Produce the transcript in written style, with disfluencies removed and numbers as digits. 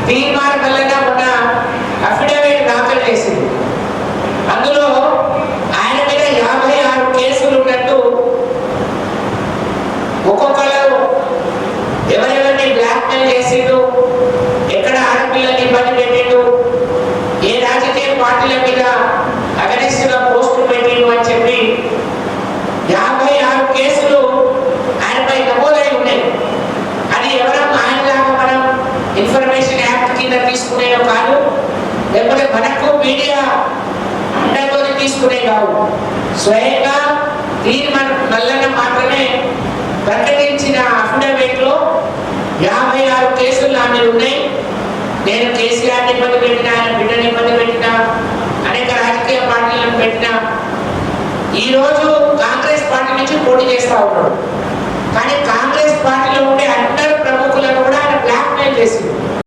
తీర్మానం వల్ల మొన్న అఫిడవిట్ దాఖలు చేసింది. అందులో ఆయన మీద 56 కేసులు ఉన్నట్టు, ఒక్కొక్కరు ఎవరెవరిని బ్లాక్మెయిల్ చేసిండు, ఎక్కడ ఆడపిల్లల్ని ఇబ్బంది పెట్టిండు, ఏ రాజకీయ పార్టీల మీద అగనిస్ట్గా పోస్టులు పెట్టిండు అని చెప్పి 56 కేసులు ఆయనపై నమోదై ఉన్నాయి. అది ఎవరో ఆయనలాగా మనం ఇన్ఫర్మేషన్ యాక్ట్ కింద తీసుకునేదో కాదు, లేకపోతే మనకు మీడియా అండతో తీసుకునే కాదు. స్వయంగా తీర్మానం వల్ల మాత్రమే ప్రకటించిన అఫిడవిట్ లో 56 కేసులు నా మీద ఉన్నాయి. నేను కేసీఆర్ని ఇబ్బంది పెట్టినా, ఆయన బిడ్డని ఇబ్బంది పెట్టినా, అనేక రాజకీయ పార్టీలను పెట్టినా. ఈరోజు కాంగ్రెస్ పార్టీ నుంచి పోటీ చేస్తా ఉన్నాడు, కానీ కాంగ్రెస్ పార్టీలో ఉండే అందరు ప్రముఖులను కూడా ఆయన బ్లాక్మెయిల్ చేసింది.